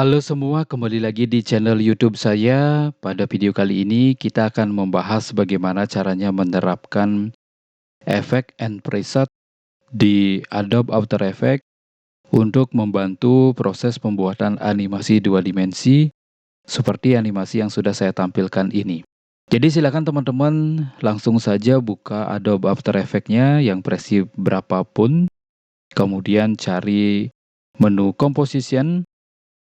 Halo semua, kembali lagi di channel YouTube saya. Pada video kali ini kita akan membahas bagaimana caranya menerapkan efek and preset di Adobe After Effects untuk membantu proses pembuatan animasi dua dimensi seperti animasi yang sudah saya tampilkan ini. Jadi silakan teman-teman langsung saja buka Adobe After Effects-nya yang versi berapapun, kemudian cari menu Composition,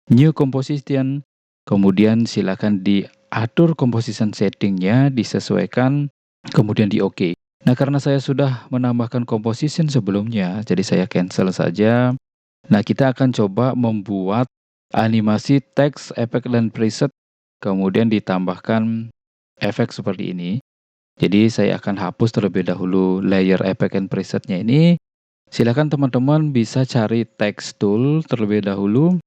New Composition, kemudian silakan diatur composition settingnya, disesuaikan, kemudian di OK. Nah, karena saya sudah menambahkan composition sebelumnya, jadi saya cancel saja. Nah, kita akan coba membuat animasi teks, efek, dan preset, kemudian ditambahkan efek seperti ini. Jadi saya akan hapus terlebih dahulu layer efek and presetnya ini. Silakan teman-teman bisa cari text tool terlebih dahulu.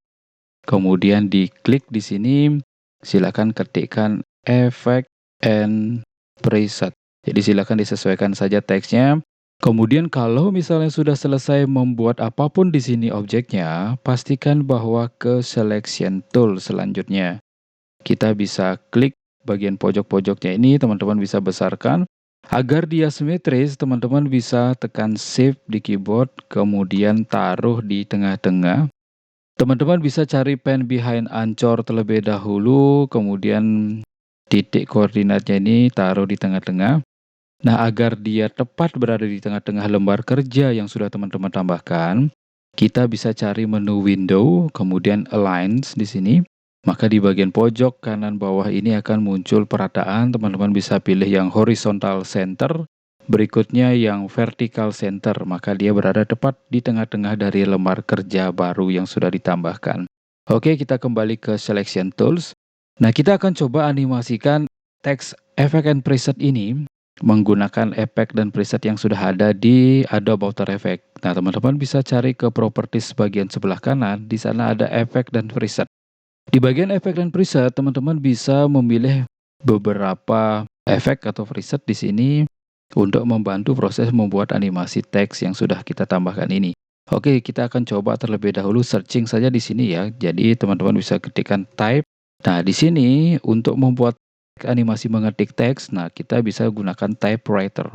Kemudian diklik di sini, silakan ketikkan efek and preset. Jadi silakan disesuaikan saja teksnya. Kemudian kalau misalnya sudah selesai membuat apapun di sini objeknya, pastikan bahwa ke selection tool selanjutnya. Kita bisa klik bagian pojok-pojoknya ini, teman-teman bisa besarkan. Agar dia simetris, teman-teman bisa tekan Shift di keyboard, kemudian taruh di tengah-tengah. Teman-teman bisa cari pen behind ancor terlebih dahulu, kemudian titik koordinatnya ini taruh di tengah-tengah. Nah, agar dia tepat berada di tengah-tengah lembar kerja yang sudah teman-teman tambahkan, kita bisa cari menu window, kemudian aligns di sini. Maka di bagian pojok kanan bawah ini akan muncul perataan, teman-teman bisa pilih yang horizontal center. Berikutnya yang vertical center, maka dia berada tepat di tengah-tengah dari lembar kerja baru yang sudah ditambahkan. Oke, kita kembali ke selection tools. Nah, kita akan coba animasikan teks efek and preset ini menggunakan efek dan preset yang sudah ada di Adobe After Effects. Nah, teman-teman bisa cari ke properties bagian sebelah kanan, di sana ada efek dan preset. Di bagian efek dan preset, teman-teman bisa memilih beberapa efek atau preset di sini untuk membantu proses membuat animasi teks yang sudah kita tambahkan ini. Oke, kita akan coba terlebih dahulu searching saja di sini ya. Jadi teman-teman bisa ketikkan type. Nah, di sini untuk membuat animasi mengetik teks, nah kita bisa gunakan typewriter.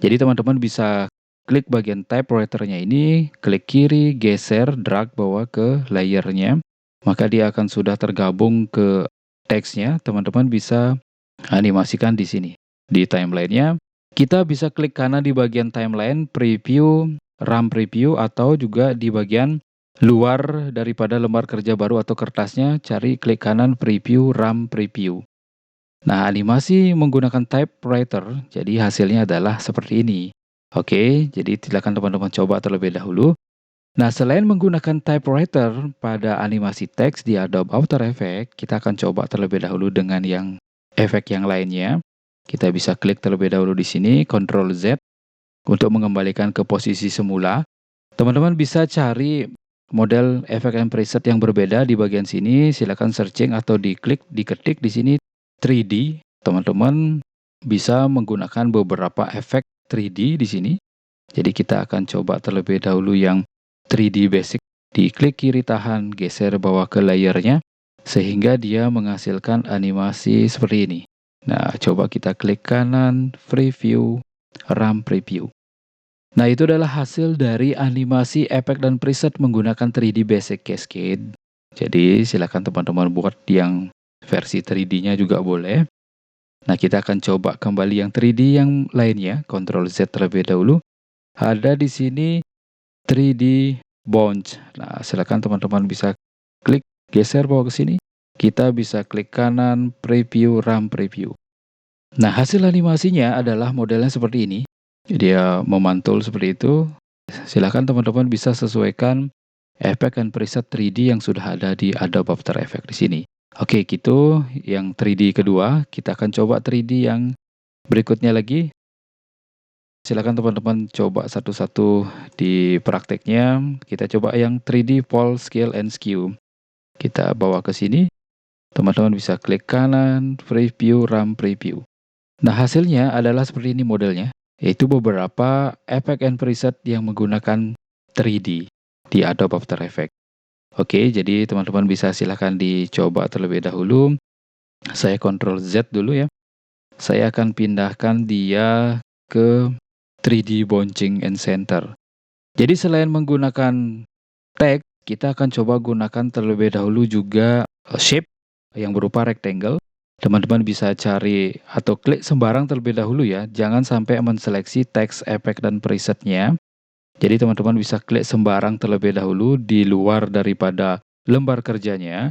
Jadi teman-teman bisa klik bagian typewriter-nya ini, klik kiri, geser, drag bawa ke layernya. Maka dia akan sudah tergabung ke teksnya. Teman-teman bisa animasikan di sini. Di timeline-nya, kita bisa klik kanan di bagian timeline, preview, RAM preview, atau juga di bagian luar daripada lembar kerja baru atau kertasnya, cari klik kanan preview, RAM preview. Nah, animasi menggunakan typewriter, jadi hasilnya adalah seperti ini. Oke, jadi silakan teman-teman coba terlebih dahulu. Nah, selain menggunakan typewriter pada animasi teks di Adobe After Effects, kita akan coba terlebih dahulu dengan yang efek yang lainnya. Kita bisa klik terlebih dahulu di sini, Ctrl Z untuk mengembalikan ke posisi semula. Teman-teman bisa cari model efek and preset yang berbeda di bagian sini. Silakan searching atau diketik di sini 3D. Teman-teman bisa menggunakan beberapa efek 3D di sini. Jadi kita akan coba terlebih dahulu yang 3D basic. Diklik kiri tahan, geser bawah ke layernya sehingga dia menghasilkan animasi seperti ini. Nah, coba kita klik kanan, preview, RAM preview. Nah, itu adalah hasil dari animasi efek dan preset menggunakan 3D Basic Cascade. Jadi, silakan teman-teman buat yang versi 3D-nya juga boleh. Nah, kita akan coba kembali yang 3D yang lainnya, Ctrl Z terlebih dahulu. Ada di sini 3D Bounce. Nah, silakan teman-teman bisa klik, geser bawah ke sini. Kita bisa klik kanan, preview, RAM preview. Nah, hasil animasinya adalah modelnya seperti ini. Dia memantul seperti itu. Silakan teman-teman bisa sesuaikan efek dan preset 3D yang sudah ada di Adobe After Effects di sini. Oke, gitu yang 3D kedua. Kita akan coba 3D yang berikutnya lagi. Silakan teman-teman coba satu-satu di prakteknya. Kita coba yang 3D Full Scale and Skew. Kita bawa ke sini. Teman-teman bisa klik kanan, preview, RAM preview. Nah, hasilnya adalah seperti ini modelnya, yaitu beberapa efek and preset yang menggunakan 3D di Adobe After Effects. Oke, jadi teman-teman bisa silahkan dicoba terlebih dahulu. Saya Ctrl Z dulu ya. Saya akan pindahkan dia ke 3D Bouncing and Center. Jadi selain menggunakan tag, kita akan coba gunakan terlebih dahulu juga shape yang berupa rectangle. Teman-teman bisa cari atau klik sembarang terlebih dahulu ya. Jangan sampai menseleksi teks, efek, dan presetnya. Jadi teman-teman bisa klik sembarang terlebih dahulu di luar daripada lembar kerjanya.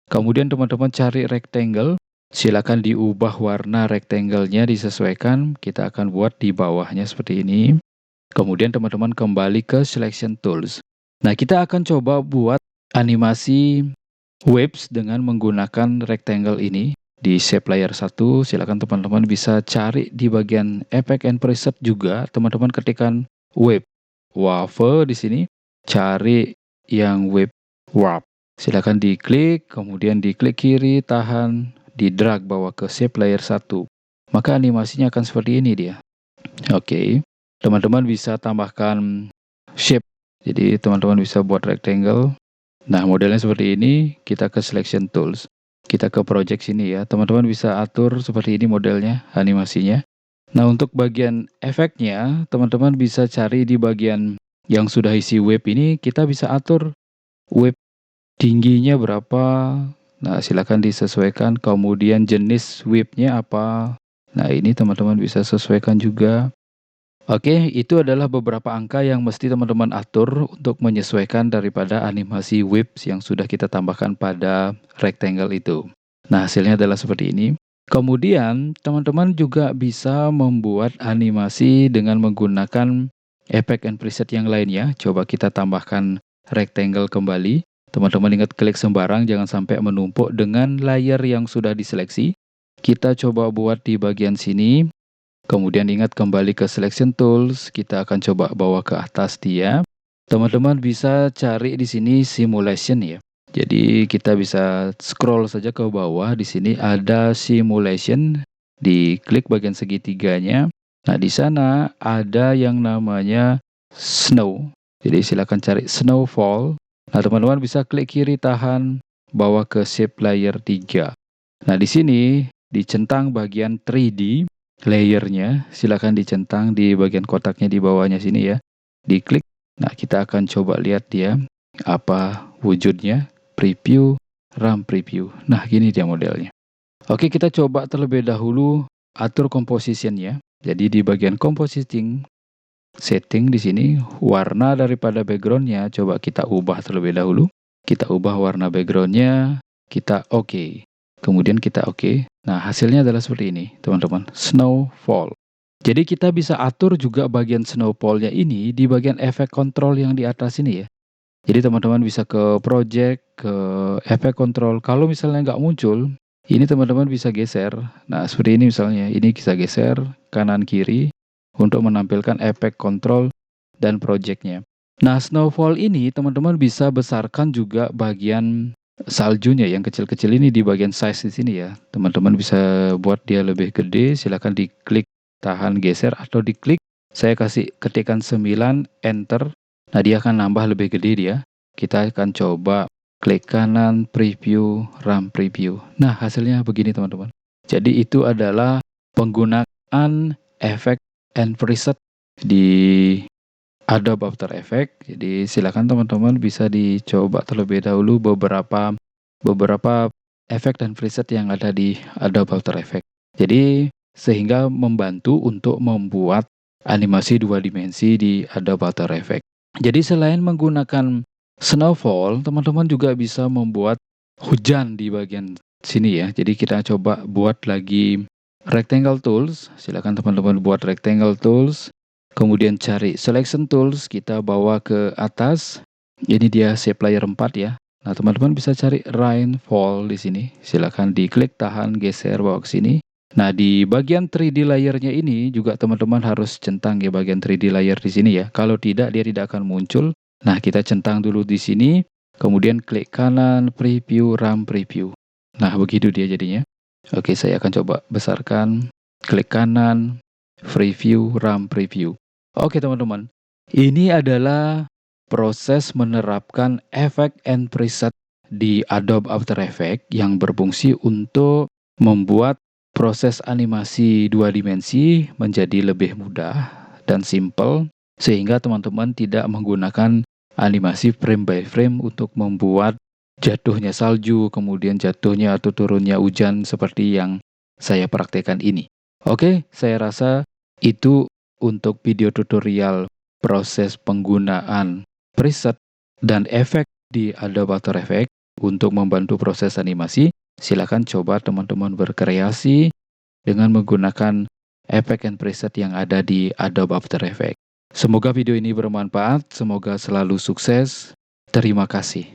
Kemudian teman-teman cari rectangle. Silakan diubah warna rectangle-nya disesuaikan. Kita akan buat di bawahnya seperti ini. Kemudian teman-teman kembali ke selection tools. Nah, kita akan coba buat animasi waves dengan menggunakan rectangle ini di shape layer 1. Silakan teman-teman bisa cari di bagian effect and preset juga. Teman-teman ketikkan wave di sini, cari yang wave warp. Silakan diklik, kemudian diklik kiri, tahan, di drag bawa ke shape layer 1. Maka animasinya akan seperti ini dia. Oke. Teman-teman bisa tambahkan shape. Jadi teman-teman bisa buat rectangle. Nah, modelnya seperti ini. Kita ke selection tools. Kita ke project sini ya. Teman-teman bisa atur seperti ini modelnya, animasinya. Nah, untuk bagian efeknya, teman-teman bisa cari di bagian yang sudah isi wave ini. Kita bisa atur wave tingginya berapa. Nah, silakan disesuaikan. Kemudian jenis wave-nya apa. Nah, ini teman-teman bisa sesuaikan juga. Oke, itu adalah beberapa angka yang mesti teman-teman atur untuk menyesuaikan daripada animasi waves yang sudah kita tambahkan pada rectangle itu. Nah, hasilnya adalah seperti ini. Kemudian, teman-teman juga bisa membuat animasi dengan menggunakan efek and preset yang lainnya. Coba kita tambahkan rectangle kembali. Teman-teman ingat klik sembarang, jangan sampai menumpuk dengan layer yang sudah diseleksi. Kita coba buat di bagian sini. Kemudian ingat kembali ke selection tools, kita akan coba bawa ke atas dia. Teman-teman bisa cari di sini simulation ya. Jadi kita bisa scroll saja ke bawah, di sini ada simulation, diklik bagian segitiganya. Nah, di sana ada yang namanya snow. Jadi silakan cari snowfall. Nah, teman-teman bisa klik kiri tahan, bawa ke shape layer 3. Nah, di sini dicentang bagian 3D layernya, silakan dicentang di bagian kotaknya di bawahnya sini ya. Diklik. Nah, kita akan coba lihat dia apa wujudnya. Preview, RAM preview. Nah, gini dia modelnya. Oke, kita coba terlebih dahulu atur composition-nya. Jadi di bagian compositing setting di sini warna daripada background-nya coba kita ubah terlebih dahulu. Kita ubah warna background-nya, kita oke. Kemudian kita oke. Nah, hasilnya adalah seperti ini, teman-teman. Snowfall. Jadi kita bisa atur juga bagian snowfall-nya ini di bagian efek control yang di atas ini ya. Jadi teman-teman bisa ke project, ke efek control. Kalau misalnya nggak muncul, ini teman-teman bisa geser. Nah, seperti ini misalnya. Ini bisa geser kanan kiri untuk menampilkan efek control dan project-nya. Nah, snowfall ini teman-teman bisa besarkan juga bagian saljunya yang kecil-kecil ini di bagian size di sini ya. Teman-teman bisa buat dia lebih gede, silakan diklik tahan geser atau diklik. Saya kasih ketikan 9 enter. Nah, dia akan nambah lebih gede dia. Kita akan coba klik kanan preview, RAM preview. Nah, hasilnya begini teman-teman. Jadi itu adalah penggunaan efek and preset di Adobe After Effects. Jadi silakan teman-teman bisa dicoba terlebih dahulu beberapa efek dan preset yang ada di Adobe After Effects. Jadi sehingga membantu untuk membuat animasi 2 dimensi di Adobe After Effects. Jadi selain menggunakan snowfall, teman-teman juga bisa membuat hujan di bagian sini ya. Jadi kita coba buat lagi rectangle tools. Silakan teman-teman buat rectangle tools. Kemudian cari selection tools, kita bawa ke atas. Ini dia shape layer 4 ya. Nah, teman-teman bisa cari rainfall di sini. Silakan diklik, tahan, geser bawa ke sini. Nah, di bagian 3D layernya ini juga teman-teman harus centang ya bagian 3D layer di sini ya. Kalau tidak, dia tidak akan muncul. Nah, kita centang dulu di sini. Kemudian klik kanan, preview, RAM preview. Nah, begitu dia jadinya. Oke, saya akan coba besarkan. Klik kanan, preview, RAM preview. Oke teman-teman, ini adalah proses menerapkan efek and preset di Adobe After Effects yang berfungsi untuk membuat proses animasi dua dimensi menjadi lebih mudah dan simple, sehingga teman-teman tidak menggunakan animasi frame by frame untuk membuat jatuhnya salju, kemudian jatuhnya atau turunnya hujan seperti yang saya praktekkan ini. Oke, saya rasa itu untuk video tutorial proses penggunaan preset dan efek di Adobe After Effects untuk membantu proses animasi. Silakan coba teman-teman berkreasi dengan menggunakan efek dan preset yang ada di Adobe After Effects. Semoga video ini bermanfaat, semoga selalu sukses. Terima kasih.